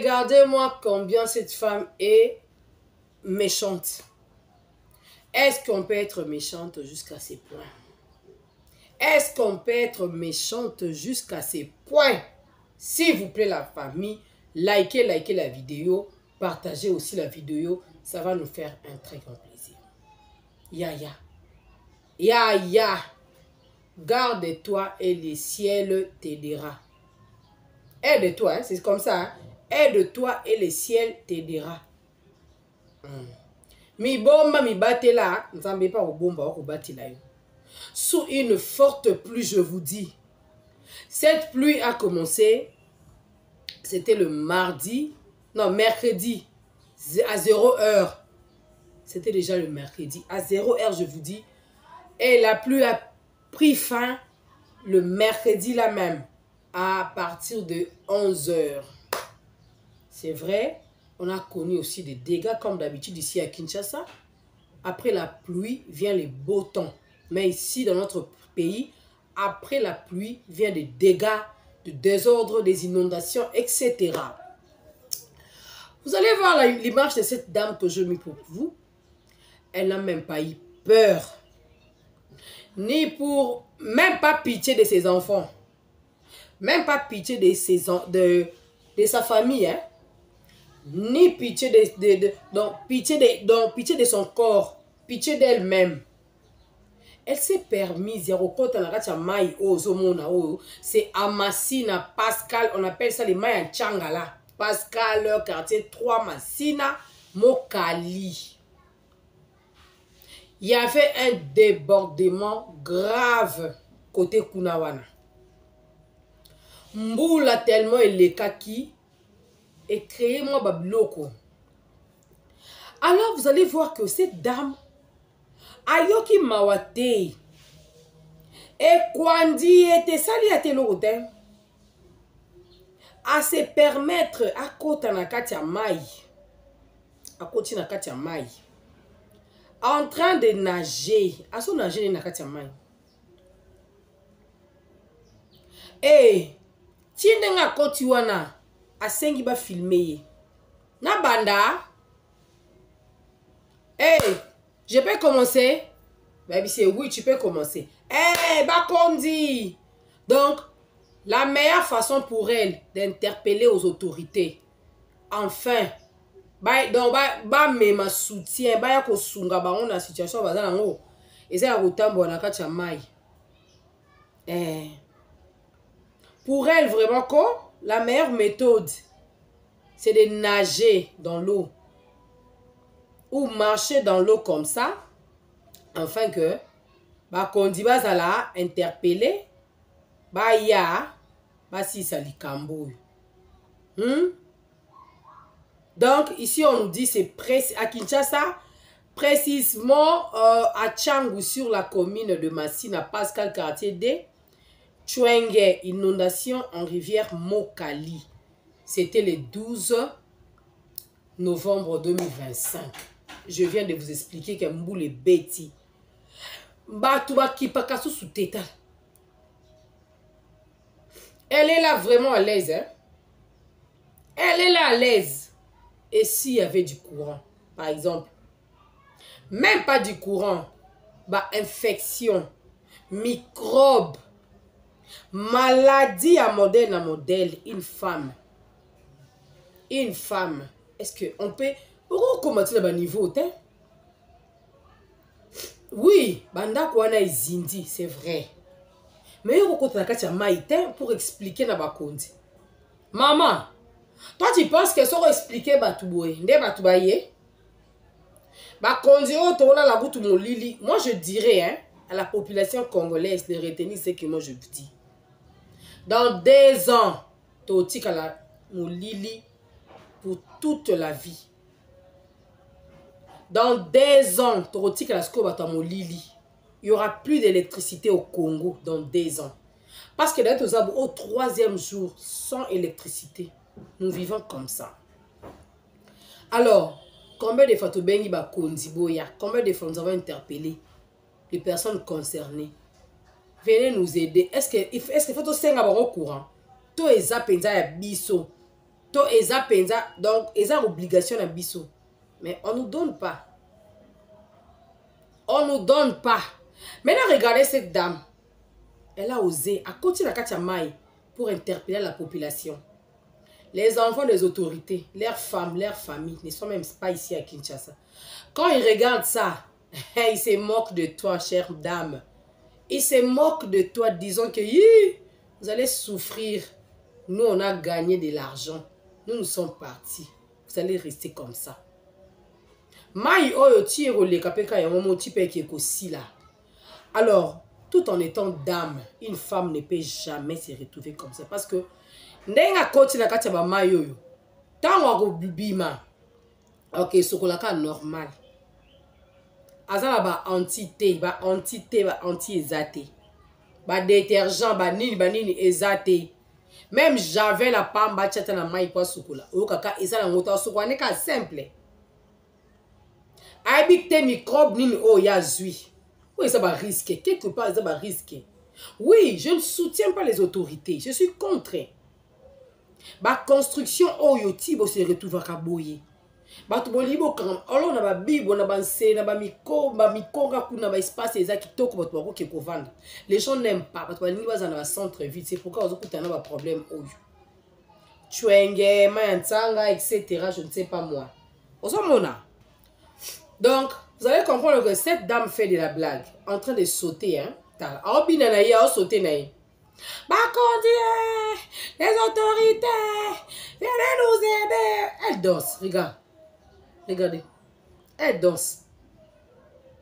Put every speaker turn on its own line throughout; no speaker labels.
Regardez-moi combien cette femme est méchante. Est-ce qu'on peut être méchante jusqu'à ces points? Est-ce qu'on peut être méchante jusqu'à ces points? S'il vous plaît, la famille, likez la vidéo, partagez aussi la vidéo. Ça va nous faire un très grand plaisir. Ya. Garde-toi et le ciel t'aidera. Aide-toi, hein? C'est comme ça. Hein? Aide-toi et le ciel t'aidera. Mi bomba mi batela, nzambe pas au bomba au batela. Sous une forte pluie, je vous dis. Cette pluie a commencé, c'était le mercredi, à 0 heure. C'était déjà le mercredi. À 0 heure, je vous dis. Et la pluie a pris fin le mercredi là même, à partir de 11 heures. C'est vrai, on a connu aussi des dégâts comme d'habitude ici à Kinshasa. Après la pluie vient les beaux temps. Mais ici, dans notre pays, après la pluie vient des dégâts, du désordre, des inondations, etc. Vous allez voir l'image de cette dame que je mets pour vous. Elle n'a même pas eu peur. Même pas pitié de ses enfants. Même pas pitié de sa famille. Hein? Ni pitié pitié de son corps. Pitié d'elle-même. Elle s'est permise, c'est Amassina, Pascal, on appelle ça les mailles en Tchangala. Pascal, quartier 3, Massina, Mokali. Il y avait un débordement grave côté Kunawana. Mboula tellement il est kaki et créez-moi babloko. Alors vous allez voir que cette dame Ayoki Mawate et Kwandi était sali à Telote à se permettre à Kota Nakatia Mai, à Koti Nakatia Mai, en train de nager, à son nager Nakatia Mai. Et Tiendenga Kotiwana a sengi ba filmer. Na banda. Je peux commencer? Baby, c'est oui, tu peux commencer. Bakondi! Donc, la meilleure façon pour elle d'interpeller aux autorités, enfin, ma soutien, ko sunga ba on la situation bazana ngo. Eza ya kotambo na kati ya mai. Pour elle, vraiment, la meilleure méthode, c'est de nager dans l'eau. Ou marcher dans l'eau comme ça, afin que Bakondi bazala interpeller, si ça likambo. Donc, ici, on nous dit c'est à Kinshasa, précisément à Tchangou, sur la commune de Massina, Pascal, quartier D, Chwenge, inondation en rivière Mokali. C'était le 12 novembre 2025. Je viens de vous expliquer que Mboule est bêti. Elle est là vraiment à l'aise. Hein? Elle est là à l'aise. Et s'il y avait du courant, par exemple, même pas du courant, infection, microbes, maladie à modèle, une femme, est-ce qu'on peut recommencer le niveau? Oui, banda kwana izindi, c'est vrai. Mais il faut que pour expliquer na bakondi. Maman, toi tu penses que ça va expliquer batouboye, nde batoubaye? Bakondi o tola la boutou mon lili. Moi je dirais hein, à la population congolaise de retenir ce que moi je vous dis. Dans 2 ans, tu as la mon lili pour toute la vie. Dans 2 ans, il n'y aura plus d'électricité au Congo dans 2 ans. Parce que d'être au 3e jour sans électricité, nous vivons comme ça. Alors, combien de fois combien de fois nous avons interpellé les personnes concernées? Venez nous aider. Est-ce qu'il faut que nous au courant? Tout est biso. To eza penza, donc eza obligation na biso. Mais on ne nous donne pas. On ne nous donne pas. Maintenant, regardez cette dame. Elle a osé, à côté de la Katiamaï, pour interpeller la population. Les enfants des autorités, leurs femmes, leurs familles, ne sont même pas ici à Kinshasa. Quand ils regardent ça, ils se moquent de toi, chère dame. Ils se moquent de toi, disant que vous allez souffrir. Nous, on a gagné de l'argent. Nous sommes partis. Vous allez rester comme ça. Maï oyo tiro le kapeka ya momo tipe qui est là. Alors, tout en étant dame, une femme ne peut jamais se retrouver comme ça. Parce que, ndenga koti na kati ba maï oyo. Tango ko bibima. Ok, sokolaka normal. Azala ba anti-té, ba anti-ezate. Ba détergent, ba nini ezate. Même j'avais la pamba tchata na maï kwa sokola. Oyo kaka ezala ngota sokola neka simple. Habiter microbe nini oh ya zui. Oui, ça va risquer. Quelque part, ça va risquer. Oui, je ne soutiens pas les autorités. Je suis contre. Ma construction oh yoti bo se retrouve à kaboye. Ba to bolibo quand on a ba bibo na ba nse na ba miko ga kuna ba espace eza kitoko ba to ko ko vendre. Les gens n'aiment pas. Ba to ba ningi ba centre ville. C'est pourquoi on a un problème oh. Chwenge, Mayantanga, etc. Je ne sais pas moi. Osomona. Donc, vous allez comprendre que cette dame fait de la blague, en train de sauter, hein. Bah, les autorités, viennent nous aider. Elle danse, regarde. Regardez. Elle danse.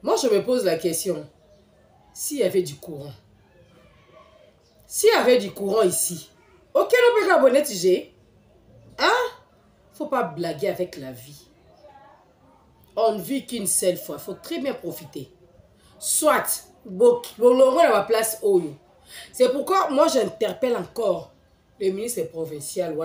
Moi, je me pose la question. S'il y avait du courant. S'il y avait du courant ici. Ok, nous pouvons abonner, TG. Hein? Faut pas blaguer avec la vie. On ne vit qu'une seule fois. Il faut très bien profiter. Soit, la place Oyo. C'est pourquoi moi j'interpelle encore le ministre provincial.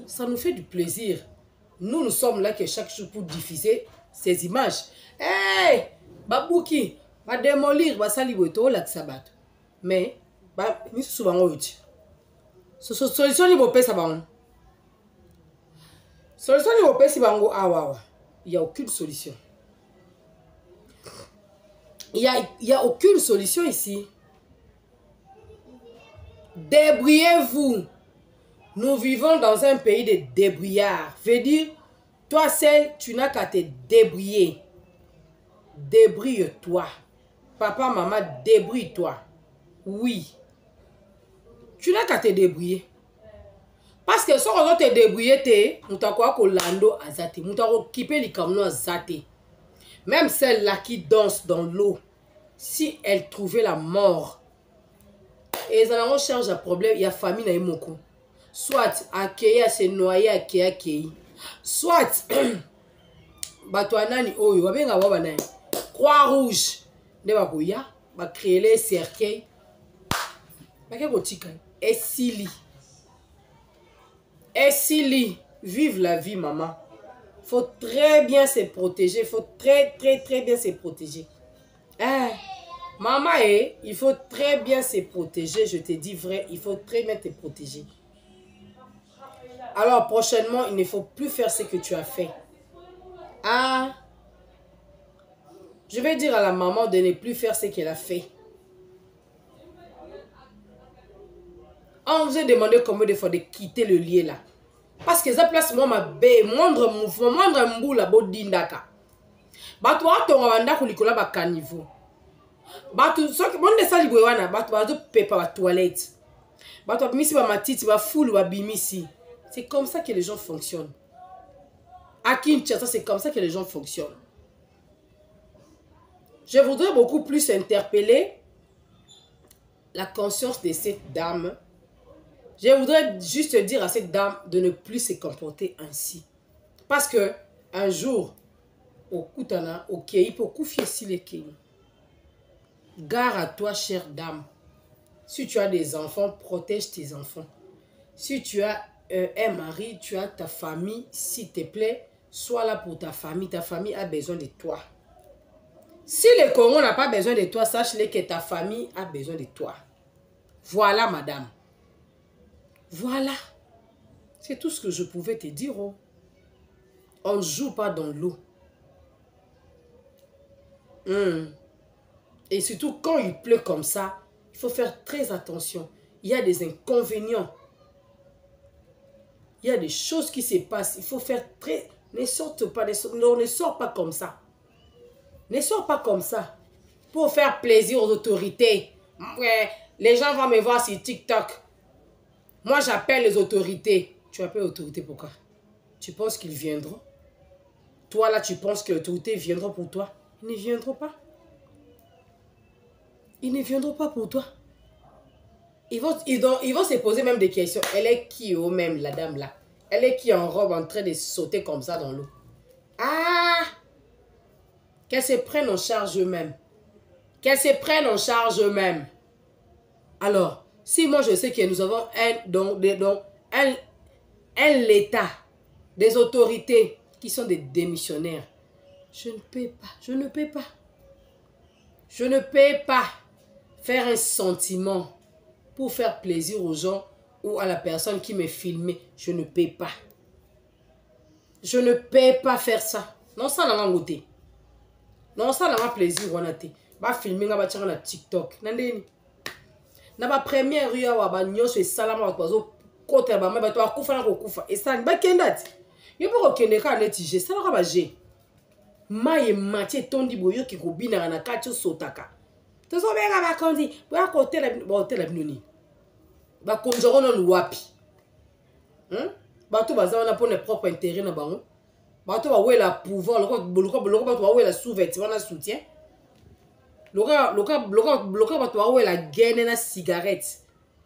Ça nous fait du plaisir. Nous sommes là que chaque jour pour diffuser ces images. Hey! Babouki! Va démolir, va saliboto, la sabat. Mais, bah, nous souvent outi. Solution ni bopé ça va. Solution ni bopé si bango awawa. Il y a aucune solution. Il y a aucune solution ici. Débrouillez-vous. Nous vivons dans un pays de débrouillards. Veut dire, toi seul, tu n'as qu'à te débrouiller. Débrouille-toi. Papa, maman, débrouille-toi. Oui. Tu n'as qu'à te débrouiller. Parce que si on va te débrouiller, tu as quoi lando azate. Tu as occupé les camions azate. Même celle-là qui danse dans l'eau, si elle trouvait la mort, et ils en cherche un problème, il y a famine à Imoko. Soit accueillir, se noyer, accueillir. Soit, Batouanani, oh, Croix-Rouge. Ne va pas créer les cercueils. Et Sili. Vive la vie, maman. Faut très bien se protéger. Faut très bien se protéger. Hein? Maman, il faut très bien se protéger. Je te dis vrai, il faut très bien te protéger. Alors, prochainement, il ne faut plus faire ce que tu as fait. Ah, je vais dire à la maman de ne plus faire ce qu'elle a fait. On vous a demandé combien de fois de quitter le lieu là. Parce que ça place moi ma bé, moindre mouvement, moindre mboula bodindaka. Batu ato ngawanda kulikola ba caniveau. Batu so que monde sali bwana, batu bazo pepa ba toilette. Batu bimisi ba matiti ba foule ba bimisi. C'est comme ça que les gens fonctionnent. À Kinshasa, c'est comme ça que les gens fonctionnent. Je voudrais beaucoup plus interpeller la conscience de cette dame. Je voudrais juste dire à cette dame de ne plus se comporter ainsi. Parce que un jour, au Koutana, au Kei, pour confier si les Kei. Gare à toi, chère dame. Si tu as des enfants, protège tes enfants. Si tu as un mari, tu as ta famille, s'il te plaît, Sois là pour ta famille a besoin de toi. Si le Congo n'a pas besoin de toi, sache-le que ta famille a besoin de toi. Voilà, madame. Voilà. C'est tout ce que je pouvais te dire. Oh. On ne joue pas dans l'eau. Et surtout, quand il pleut comme ça, il faut faire très attention. Il y a des inconvénients. Il y a des choses qui se passent. Il faut faire très... Ne sorte pas, ne sors pas comme ça. Ne sors pas comme ça. Pour faire plaisir aux autorités. Ouais, les gens vont me voir sur TikTok. Moi, j'appelle les autorités. Tu appelles les autorités pourquoi? Tu penses qu'ils viendront? Toi, là, tu penses que les autorités viendront pour toi? Ils ne viendront pas. Ils ne viendront pas pour toi. Ils vont se poser même des questions. Elle est qui, oh, même, la dame là? Elle est qui en robe en train de sauter comme ça dans l'eau? Ah! Qu'elles se prennent en charge eux-mêmes. Qu'elles se prennent en charge eux-mêmes. Alors, si moi je sais que nous avons l'État, des autorités qui sont des démissionnaires, je ne peux pas, je ne peux pas. Je ne peux pas faire un sentiment pour faire plaisir aux gens ou à la personne qui me filmait. Je ne peux pas. Je ne peux pas faire ça. Non, ça n'a pas goûté. Non, ça n'a pas plaisir. On a été. Ba filmer nga ba tchanga na TikTok. Nandeni. Na ba première rue wa ba nyonso esalama ba kwazo kota ba ba to akufa na kokufa. Et ça ba kendati. Yo ba kokende ka neti je ça ka ba je. Maye matie tondi boyo ki ko bina na kati sotaka. To so benga ba kondi, ba côté la binoni. Ba konjoro no wapi. Ba to baza na pour ne propre intérêt na bango. Ba to ba wela pouvoir, loko ba to ba wela sous-vêtement na soutien. Loka ba to ba wela gaine na cigarette.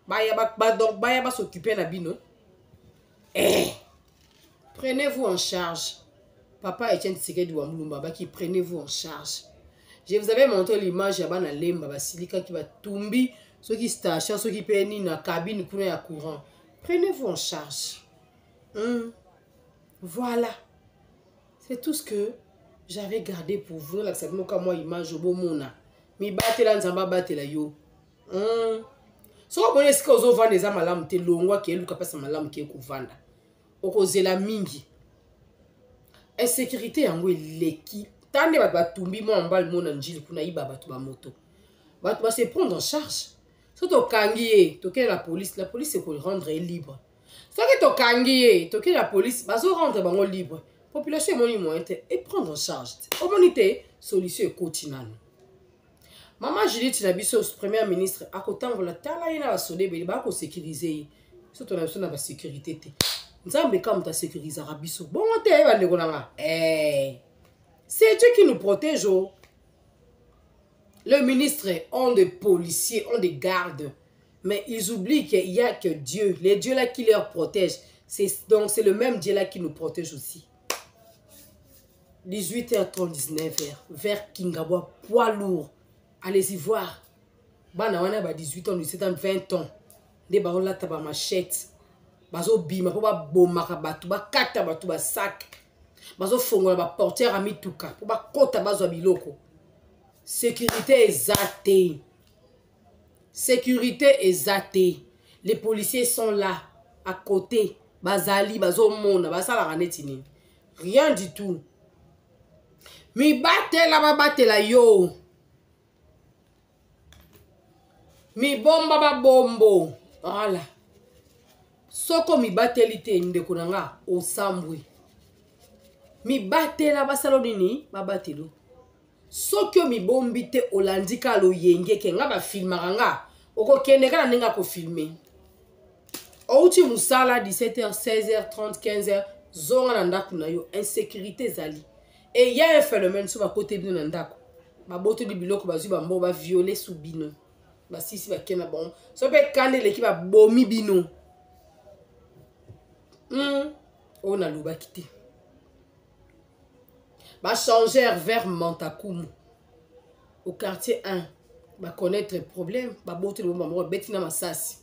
Ba ya ba s'occuper na bino. Prenez-vous en charge. Papa Etienne Tshisekedi wa Mulumba qui prenez-vous en charge. Je vous avais montré l'image ya bana lemba basilika qui va tumbi, ceux qui station, ceux qui payent na cabine kuna ya courant. Prenez-vous en charge. Voilà. C'est tout ce que j'avais gardé pour vous. Là, c'est moi image au beau mona. Mi batela nzamba batela yo. So ko bonesi ko zo vanda za malamu te longwa ke luka pesa malamu ke ku vanda. Okozela mingi. Insécurité yango eleki. Tande batumbi mo mbal mona njili kuna iba batu ba moto. Batu ba se prendre en charge. So to kangiye, to ke la police c'est pour rendre libre. So ke to kangiye, to ke la police bazo rendre bango libre. Population moni moyen et prendre en charge. Omonité solution quotidienne. Maman Judith Nabiso, première ministre, à côté de la tala ina va sonner, mais il va sécuriser. Surtout on a besoin de sécurité. Nzambe comme ta sécurise Arabiso. Bon, c'est Dieu qui nous protège. Le ministre ont des policiers, ont des gardes. Mais ils oublient qu'il n'y a que Dieu. Les dieux là qui leur protègent. Donc c'est le même Dieu là qui nous protège aussi. 18h30, 19h. Vers Kingabwa, poids lourd. Allez-y voir. Bana wana ba 18 ans, 17 ans, 20 ans. Des barons là taba machette. Bazo bima po ba bomaka batu ba kata batu ba sac. Bazo fongola ba portière ami tuka po ba kota bazo biloko. Sécurité exatée. Sécurité exatée. Les policiers sont là à côté. Bazali bazo mona basala ranetini. Rien du tout. Mi batela ba batela yo. Mi bomba ba bombo. Voilà. Soko mi batelite ndeko nanga osambwe. Mi batela basalo nini ba batelo. Soko mi bombite olandika lo yenge ke nga ba filmaka nga. Oko kende kana ninga ko filmer. Outi musala 17h, 16h, 30, 15h zonga na ndaku na yo insécurité zali. Et il y a un phénomène sur ma côté bino na ndako. Ba boto di biloko bazu ba mbo ba violer sous bino. Ba sisi ba kena bon. So pe kande l'équipe ba bomi bino. On a l'ouba quitté. Ba changer vers Mantakoum. Au quartier 1. Ba connaître le problème. Ba boto de maman betina masasi.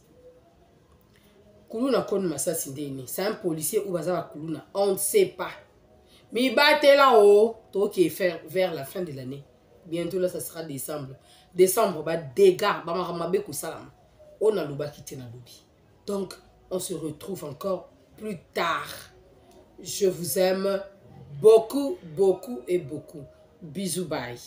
Kuluna kon masasi ndeni. C'est un policier ou baza ba kuluna. On ne sait pas. Mi bate là-haut. Toi qui est faire vers la fin de l'année. Bientôt là, ça sera décembre. Décembre, bah dégâts. Bah maramabe kusalam. On a l'ouba quitté na lobby. Donc, on se retrouve encore plus tard. Je vous aime beaucoup, beaucoup et beaucoup. Bisous, bye.